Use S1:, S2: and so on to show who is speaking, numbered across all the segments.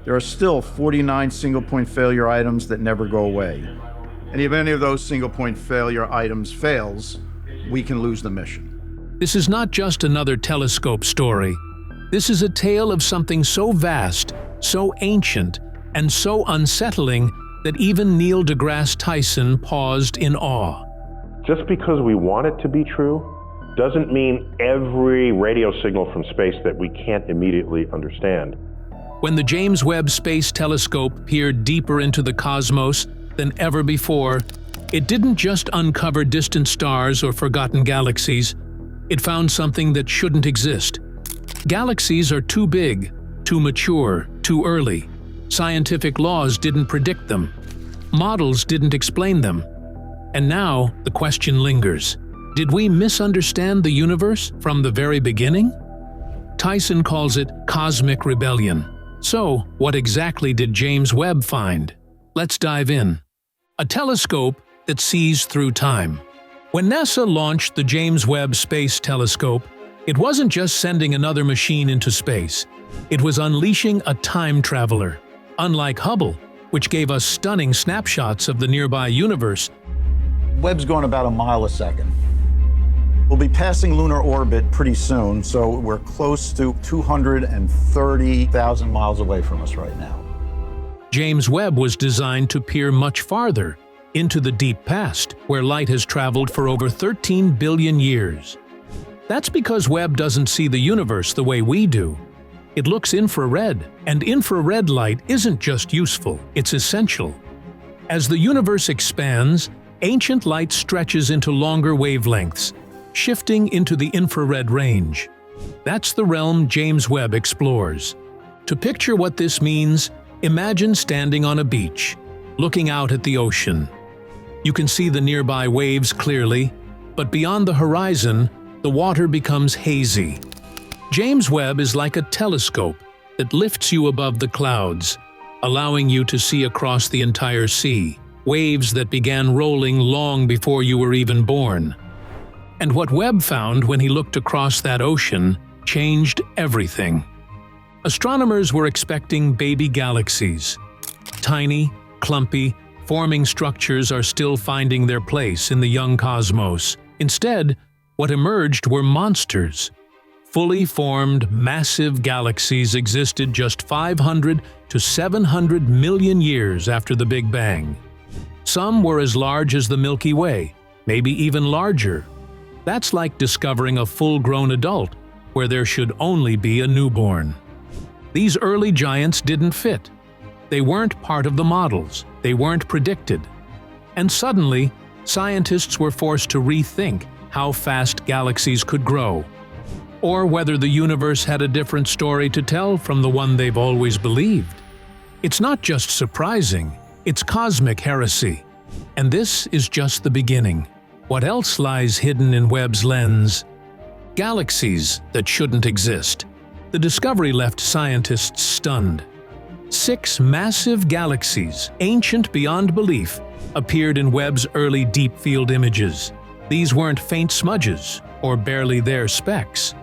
S1: there are still 49 single-point failure items that never go away. And if any of those single-point failure items fails, we can lose the mission.
S2: This is not just another telescope story. This is a tale of something so vast, so ancient, and so unsettling that even Neil deGrasse Tyson paused in awe.
S3: Just because we want it to be true doesn't mean every radio signal from space that we can't immediately understand.
S2: When the James Webb Space Telescope peered deeper into the cosmos than ever before, it didn't just uncover distant stars or forgotten galaxies. It found something that shouldn't exist. Galaxies are too big, too mature, too early. Scientific laws didn't predict them. Models didn't explain them. And now the question lingers. Did we misunderstand the universe from the very beginning? Tyson calls it cosmic rebellion. So, what exactly did James Webb find? Let's dive in. A telescope that sees through time. When NASA launched the James Webb Space Telescope, it wasn't just sending another machine into space. It was unleashing a time traveler. Unlike Hubble, which gave us stunning snapshots of the nearby universe,
S1: Webb's going about a mile a second. We'll be passing lunar orbit pretty soon, so we're close to 230,000 miles away from us right now.
S2: James Webb was designed to peer much farther, into the deep past, where light has traveled for over 13 billion years. That's because Webb doesn't see the universe the way we do. It looks infrared, and infrared light isn't just useful, it's essential. As the universe expands, ancient light stretches into longer wavelengths, shifting into the infrared range. That's the realm James Webb explores. To picture what this means, imagine standing on a beach, looking out at the ocean. You can see the nearby waves clearly, but beyond the horizon, the water becomes hazy. James Webb is like a telescope that lifts you above the clouds, allowing you to see across the entire sea, waves that began rolling long before you were even born. And what Webb found when he looked across that ocean changed everything. Astronomers were expecting baby galaxies. Tiny, clumpy, forming structures are still finding their place in the young cosmos. Instead, what emerged were monsters. Fully formed, massive galaxies existed just 500 to 700 million years after the Big Bang. Some were as large as the Milky Way, maybe even larger. That's like discovering a full-grown adult, where there should only be a newborn. These early giants didn't fit. They weren't part of the models, they weren't predicted. And suddenly, scientists were forced to rethink how fast galaxies could grow, or whether the universe had a different story to tell from the one they've always believed. It's not just surprising, it's cosmic heresy. And this is just the beginning. What else lies hidden in Webb's lens? Galaxies that shouldn't exist. The discovery left scientists stunned. 6 massive galaxies, ancient beyond belief, appeared in Webb's early deep field images. These weren't faint smudges, or barely there specks.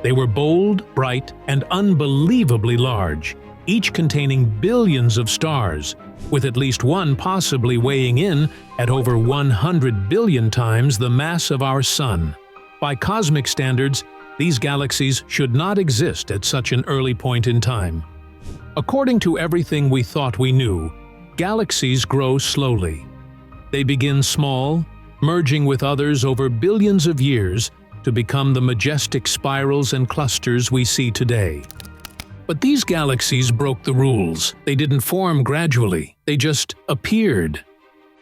S2: They were bold, bright, and unbelievably large, each containing billions of stars, with at least one possibly weighing in at over 100 billion times the mass of our Sun. By cosmic standards, these galaxies should not exist at such an early point in time. According to everything we thought we knew, galaxies grow slowly. They begin small, merging with others over billions of years to become the majestic spirals and clusters we see today. But these galaxies broke the rules. They didn't form gradually, they just appeared.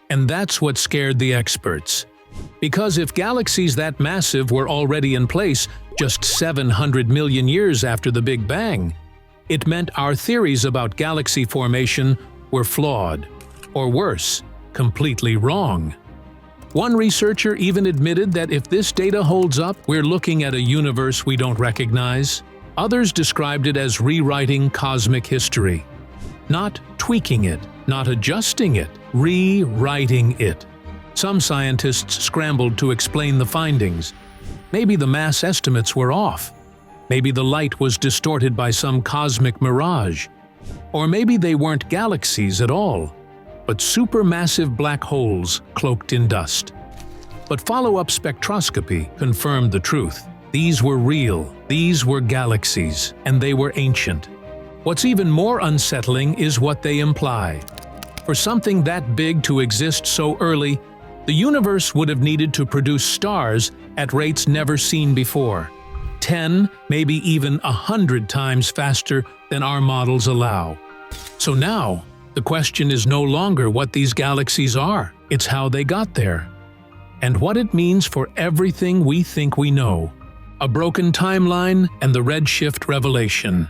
S2: And that's what scared the experts. Because if galaxies that massive were already in place just 700 million years after the Big Bang, it meant our theories about galaxy formation were flawed, or worse, completely wrong. One researcher even admitted that if this data holds up, we're looking at a universe we don't recognize. Others described it as rewriting cosmic history. Not tweaking it, not adjusting it, rewriting it. Some scientists scrambled to explain the findings. Maybe the mass estimates were off. Maybe the light was distorted by some cosmic mirage. Or maybe they weren't galaxies at all, but supermassive black holes cloaked in dust. But follow-up spectroscopy confirmed the truth. These were real, these were galaxies, and they were ancient. What's even more unsettling is what they imply. For something that big to exist so early, the universe would have needed to produce stars at rates never seen before. 10, maybe even 100 times faster than our models allow. So now, the question is no longer what these galaxies are, it's how they got there. And what it means for everything we think we know. A broken timeline and the redshift revelation.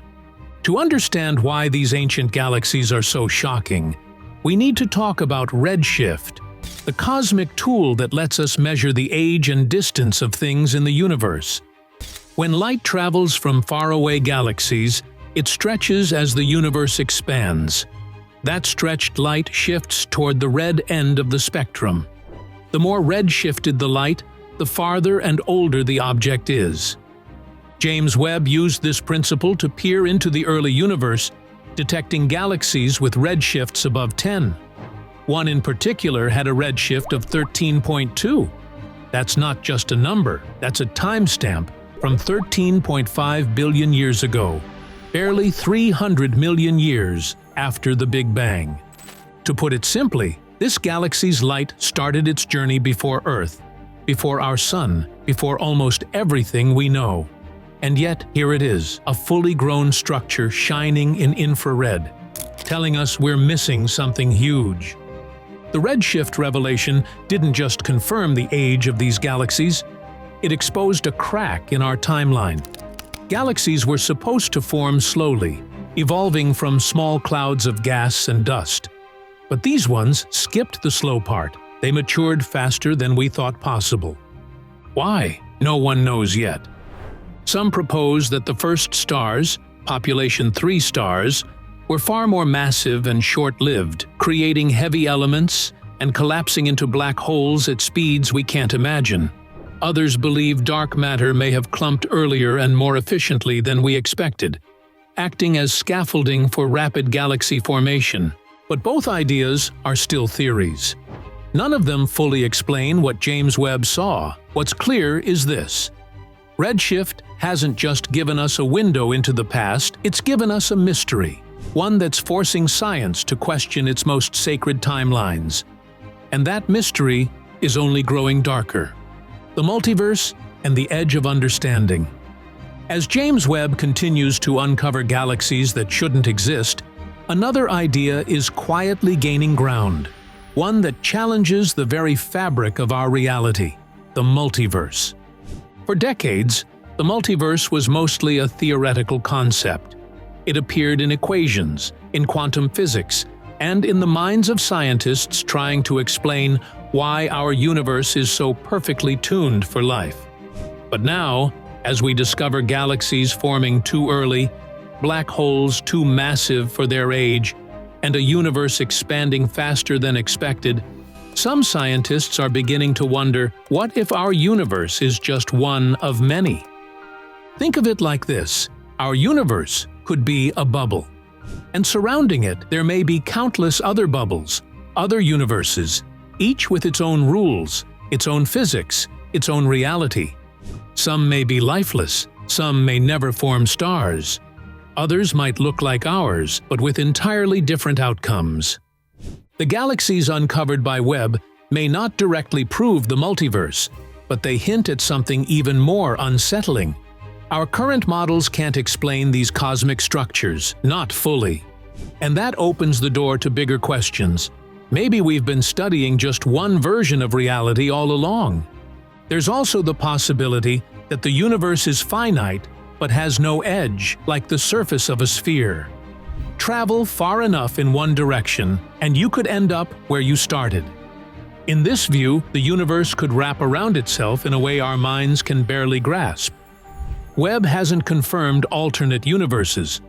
S2: To understand why these ancient galaxies are so shocking, we need to talk about redshift, the cosmic tool that lets us measure the age and distance of things in the universe. When light travels from faraway galaxies, it stretches as the universe expands. That stretched light shifts toward the red end of the spectrum. The more red-shifted the light, the farther and older the object is. James Webb used this principle to peer into the early universe, detecting galaxies with redshifts above 10. One in particular had a redshift of 13.2. That's not just a number, that's a timestamp from 13.5 billion years ago, barely 300 million years after the Big Bang. To put it simply, this galaxy's light started its journey before Earth, before our Sun, before almost everything we know. And yet, here it is, a fully grown structure shining in infrared, telling us we're missing something huge. The redshift revelation didn't just confirm the age of these galaxies, it exposed a crack in our timeline. Galaxies were supposed to form slowly, evolving from small clouds of gas and dust. But these ones skipped the slow part. They matured faster than we thought possible. Why? No one knows yet. Some propose that the first stars, population 3 stars, were far more massive and short-lived, creating heavy elements and collapsing into black holes at speeds we can't imagine. Others believe dark matter may have clumped earlier and more efficiently than we expected, acting as scaffolding for rapid galaxy formation. But both ideas are still theories. None of them fully explain what James Webb saw. What's clear is this: redshift hasn't just given us a window into the past, it's given us a mystery, one that's forcing science to question its most sacred timelines. And that mystery is only growing darker. The multiverse and the edge of understanding. As James Webb continues to uncover galaxies that shouldn't exist, another idea is quietly gaining ground, one that challenges the very fabric of our reality, the multiverse. For decades, the multiverse was mostly a theoretical concept. It appeared in equations, in quantum physics, and in the minds of scientists trying to explain why our universe is so perfectly tuned for life. But now, as we discover galaxies forming too early, black holes too massive for their age, and a universe expanding faster than expected, some scientists are beginning to wonder, what if our universe is just one of many? Think of it like this: our universe could be a bubble, and surrounding it there may be countless other bubbles, other universes, each with its own rules, its own physics, its own reality. Some may be lifeless, some may never form stars. Others might look like ours, but with entirely different outcomes. The galaxies uncovered by Webb may not directly prove the multiverse, but they hint at something even more unsettling. Our current models can't explain these cosmic structures, not fully. And that opens the door to bigger questions. Maybe we've been studying just one version of reality all along. There's also the possibility that the universe is finite but has no edge, like the surface of a sphere. Travel far enough in one direction, and you could end up where you started. In this view, the universe could wrap around itself in a way our minds can barely grasp. Webb hasn't confirmed alternate universes,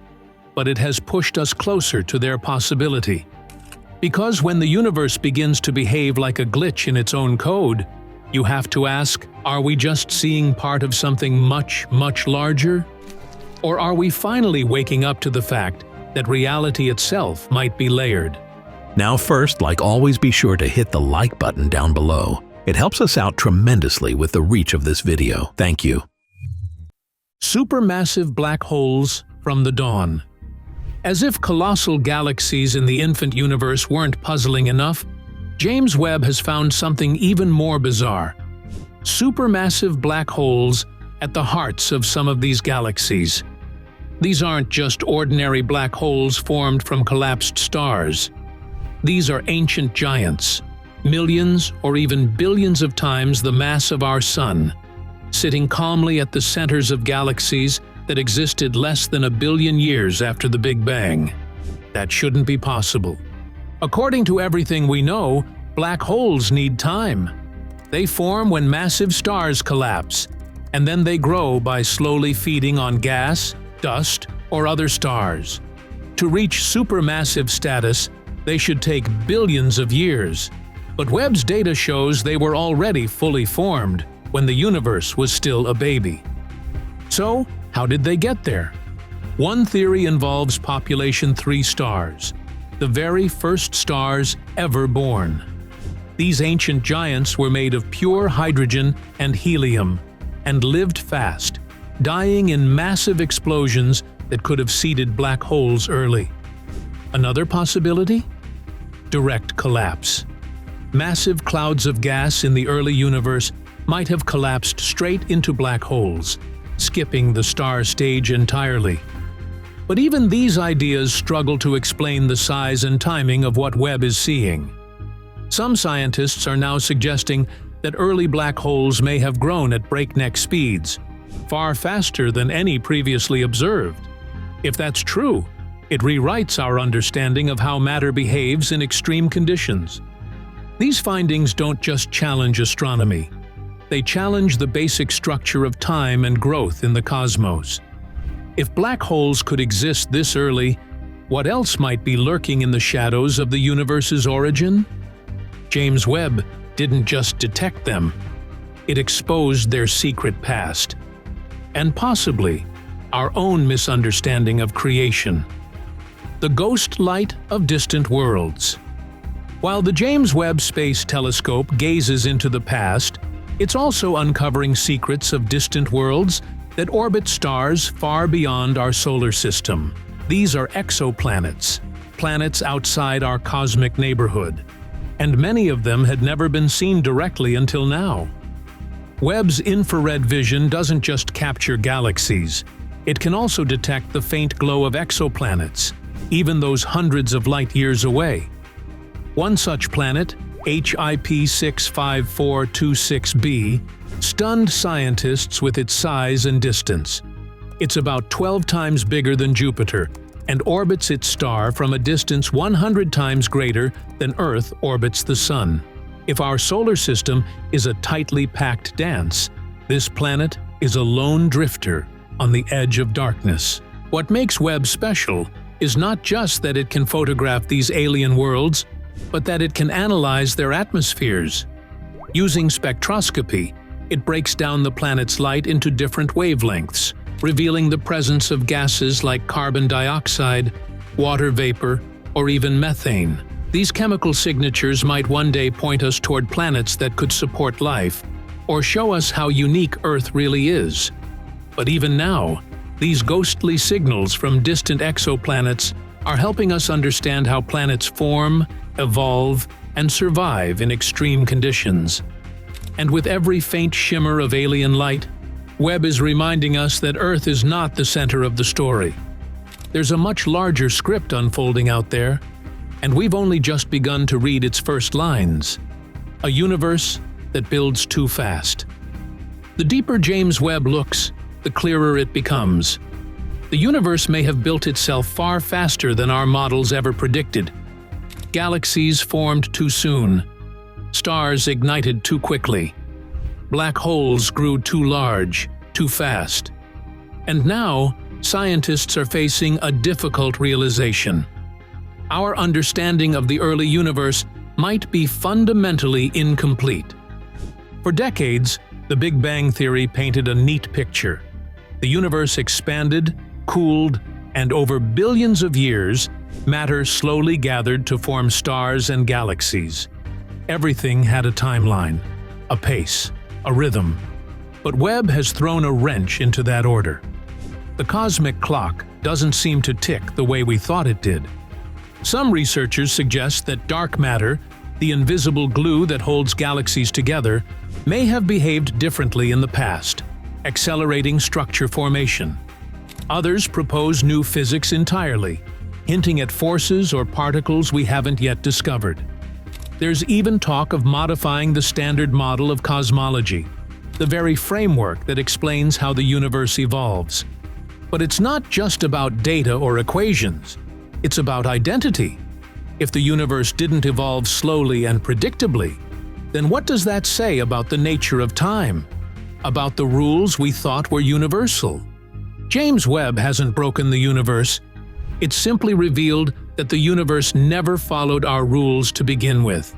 S2: but it has pushed us closer to their possibility. Because when the universe begins to behave like a glitch in its own code, you have to ask, are we just seeing part of something much, much larger? Or are we finally waking up to the fact that reality itself might be layered.
S4: Now first, like always, be sure to hit the like button down below. It helps us out tremendously with the reach of this video. Thank you.
S2: Supermassive black holes from the dawn. As if colossal galaxies in the infant universe weren't puzzling enough, James Webb has found something even more bizarre. Supermassive black holes at the hearts of some of these galaxies. These aren't just ordinary black holes formed from collapsed stars. These are ancient giants, millions or even billions of times the mass of our Sun, sitting calmly at the centers of galaxies that existed less than 1 billion years after the Big Bang. That shouldn't be possible. According to everything we know, black holes need time. They form when massive stars collapse, and then they grow by slowly feeding on gas, dust, or other stars. To reach supermassive status, they should take billions of years. But Webb's data shows they were already fully formed when the universe was still a baby. So, how did they get there? One theory involves population 3 stars, the very first stars ever born. These ancient giants were made of pure hydrogen and helium and lived fast, dying in massive explosions that could have seeded black holes early. Another possibility? Direct collapse. Massive clouds of gas in the early universe might have collapsed straight into black holes, skipping the star stage entirely. But even these ideas struggle to explain the size and timing of what Webb is seeing. Some scientists are now suggesting that early black holes may have grown at breakneck speeds, far faster than any previously observed. If that's true, it rewrites our understanding of how matter behaves in extreme conditions. These findings don't just challenge astronomy. They challenge the basic structure of time and growth in the cosmos. If black holes could exist this early, what else might be lurking in the shadows of the universe's origin? James Webb didn't just detect them. It exposed their secret past. And possibly our own misunderstanding of creation. The ghost light of distant worlds. While the James Webb Space Telescope gazes into the past, it's also uncovering secrets of distant worlds that orbit stars far beyond our solar system. These are exoplanets, planets outside our cosmic neighborhood, and many of them had never been seen directly until now. Webb's infrared vision doesn't just capture galaxies, it can also detect the faint glow of exoplanets, even those hundreds of light years away. One such planet, HIP 65426b, stunned scientists with its size and distance. It's about 12 times bigger than Jupiter and orbits its star from a distance 100 times greater than Earth orbits the Sun. If our solar system is a tightly packed dance, this planet is a lone drifter on the edge of darkness. What makes Webb special is not just that it can photograph these alien worlds, but that it can analyze their atmospheres. Using spectroscopy, it breaks down the planet's light into different wavelengths, revealing the presence of gases like carbon dioxide, water vapor, or even methane. These chemical signatures might one day point us toward planets that could support life, or show us how unique Earth really is. But even now, these ghostly signals from distant exoplanets are helping us understand how planets form, evolve, and survive in extreme conditions. And with every faint shimmer of alien light, Webb is reminding us that Earth is not the center of the story. There's a much larger script unfolding out there, and we've only just begun to read its first lines. A universe that builds too fast. The deeper James Webb looks, the clearer it becomes. The universe may have built itself far faster than our models ever predicted. Galaxies formed too soon. Stars ignited too quickly. Black holes grew too large, too fast. And now, scientists are facing a difficult realization. Our understanding of the early universe might be fundamentally incomplete. For decades, the Big Bang Theory painted a neat picture. The universe expanded, cooled, and over billions of years, matter slowly gathered to form stars and galaxies. Everything had a timeline, a pace, a rhythm. But Webb has thrown a wrench into that order. The cosmic clock doesn't seem to tick the way we thought it did. Some researchers suggest that dark matter, the invisible glue that holds galaxies together, may have behaved differently in the past, accelerating structure formation. Others propose new physics entirely, hinting at forces or particles we haven't yet discovered. There's even talk of modifying the standard model of cosmology, the very framework that explains how the universe evolves. But it's not just about data or equations, it's about identity. If the universe didn't evolve slowly and predictably, then what does that say about the nature of time? About the rules we thought were universal? James Webb hasn't broken the universe. It's simply revealed that the universe never followed our rules to begin with.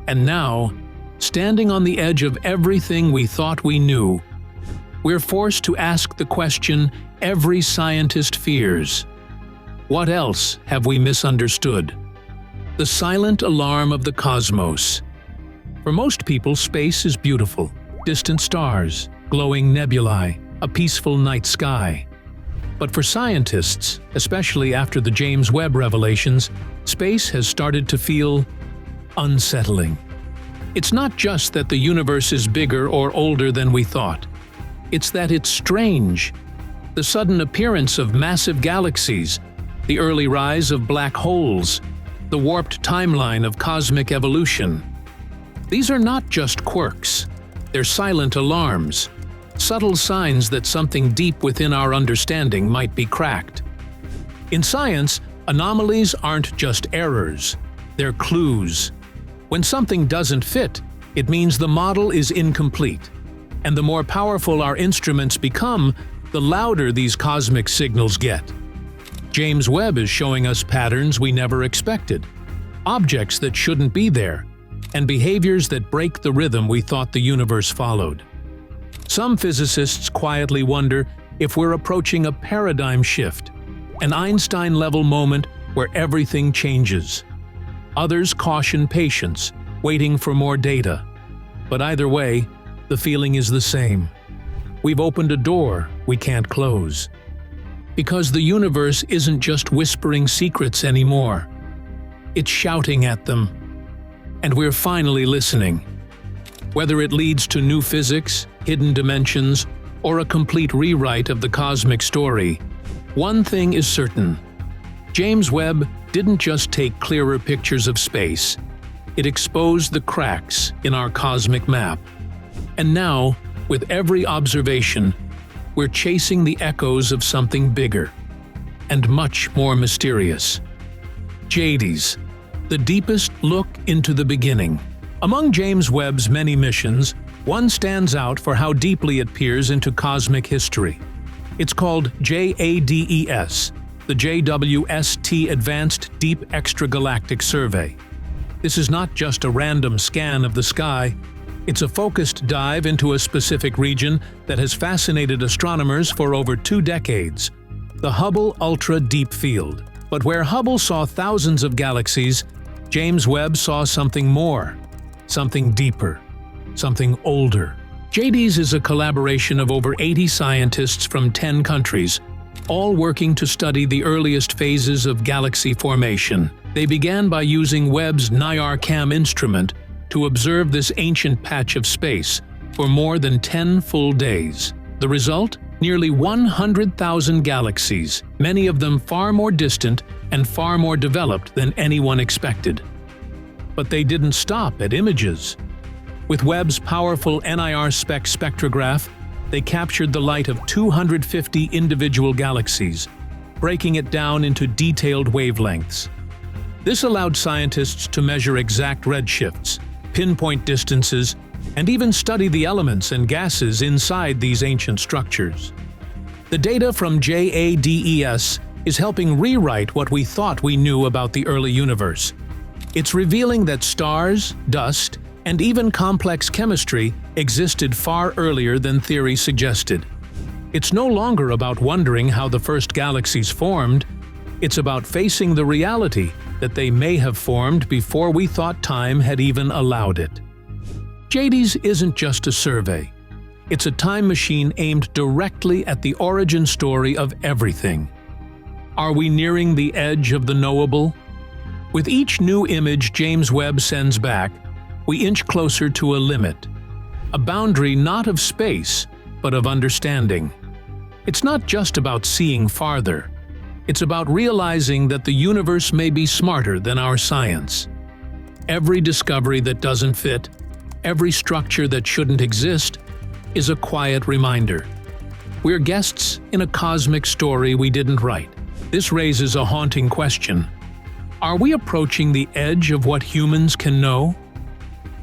S2: And now, standing on the edge of everything we thought we knew, we're forced to ask the question every scientist fears. What else have we misunderstood? The silent alarm of the cosmos. For most people, space is beautiful. Distant stars, glowing nebulae, a peaceful night sky. But for scientists, especially after the James Webb revelations, space has started to feel unsettling. It's not just that the universe is bigger or older than we thought. It's that it's strange. The sudden appearance of massive galaxies, the early rise of black holes, the warped timeline of cosmic evolution. These are not just quirks. They're silent alarms, subtle signs that something deep within our understanding might be cracked. In science, anomalies aren't just errors, they're clues. When something doesn't fit, it means the model is incomplete. And the more powerful our instruments become, the louder these cosmic signals get. James Webb is showing us patterns we never expected, objects that shouldn't be there, and behaviors that break the rhythm we thought the universe followed. Some physicists quietly wonder if we're approaching a paradigm shift, an Einstein-level moment where everything changes. Others caution patience, waiting for more data. But either way, the feeling is the same. We've opened a door we can't close. Because the universe isn't just whispering secrets anymore. It's shouting at them. And we're finally listening. Whether it leads to new physics, hidden dimensions, or a complete rewrite of the cosmic story, one thing is certain. James Webb didn't just take clearer pictures of space. It exposed the cracks in our cosmic map. And now, with every observation, we're chasing the echoes of something bigger and much more mysterious. JADES, the deepest look into the beginning. Among James Webb's many missions, one stands out for how deeply it peers into cosmic history. It's called JADES, the JWST Advanced Deep Extragalactic Survey. This is not just a random scan of the sky. It's a focused dive into a specific region that has fascinated astronomers for over 2 decades, the Hubble Ultra Deep Field. But where Hubble saw thousands of galaxies, James Webb saw something more, something deeper, something older. JADES is a collaboration of over 80 scientists from 10 countries, all working to study the earliest phases of galaxy formation. They began by using Webb's NIRCam instrument to observe this ancient patch of space for more than 10 full days. The result? Nearly 100,000 galaxies, many of them far more distant and far more developed than anyone expected. But they didn't stop at images. With Webb's powerful NIR-SPEC spectrograph, they captured the light of 250 individual galaxies, breaking it down into detailed wavelengths. This allowed scientists to measure exact redshifts, pinpoint distances, and even study the elements and gases inside these ancient structures. The data from JADES is helping rewrite what we thought we knew about the early universe. It's revealing that stars, dust, and even complex chemistry existed far earlier than theory suggested. It's no longer about wondering how the first galaxies formed. It's about facing the reality that they may have formed before we thought time had even allowed it. JADES isn't just a survey. It's a time machine aimed directly at the origin story of everything. Are we nearing the edge of the knowable? With each new image James Webb sends back, we inch closer to a limit, a boundary not of space, but of understanding. It's not just about seeing farther. It's about realizing that the universe may be smarter than our science. Every discovery that doesn't fit, every structure that shouldn't exist, is a quiet reminder. We're guests in a cosmic story we didn't write. This raises a haunting question. Are we approaching the edge of what humans can know?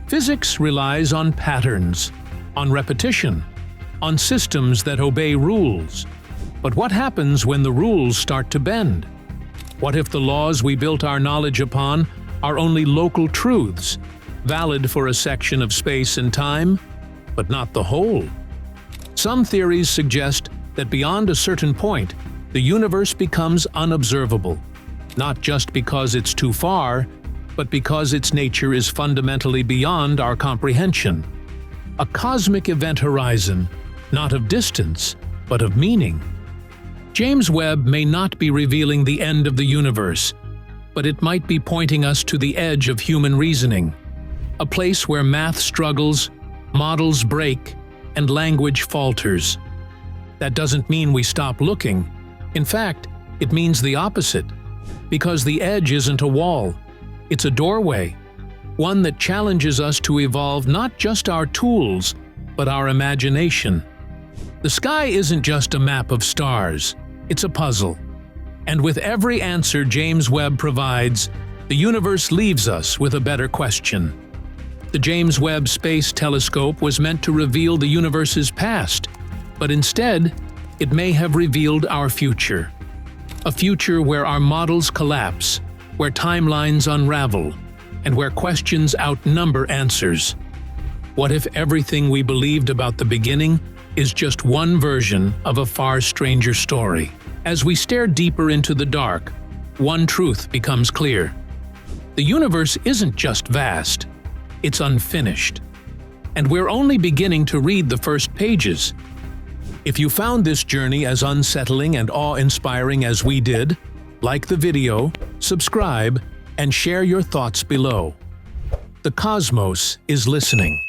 S2: Physics relies on patterns, on repetition, on systems that obey rules. But what happens when the rules start to bend? What if the laws we built our knowledge upon are only local truths, valid for a section of space and time, but not the whole? Some theories suggest that beyond a certain point, the universe becomes unobservable, not just because it's too far, but because its nature is fundamentally beyond our comprehension. A cosmic event horizon, not of distance, but of meaning. James Webb may not be revealing the end of the universe, but it might be pointing us to the edge of human reasoning, a place where math struggles, models break, and language falters. That doesn't mean we stop looking. In fact, it means the opposite, because the edge isn't a wall, it's a doorway, one that challenges us to evolve not just our tools, but our imagination. The sky isn't just a map of stars, it's a puzzle. And with every answer James Webb provides, the universe leaves us with a better question. The James Webb Space Telescope was meant to reveal the universe's past, but instead, it may have revealed our future. A future where our models collapse, where timelines unravel, and where questions outnumber answers. What if everything we believed about the beginning is just one version of a far stranger story? As we stare deeper into the dark, one truth becomes clear. The universe isn't just vast, it's unfinished. And we're only beginning to read the first pages. If you found this journey as unsettling and awe-inspiring as we did, like the video, subscribe, and share your thoughts below. The cosmos is listening.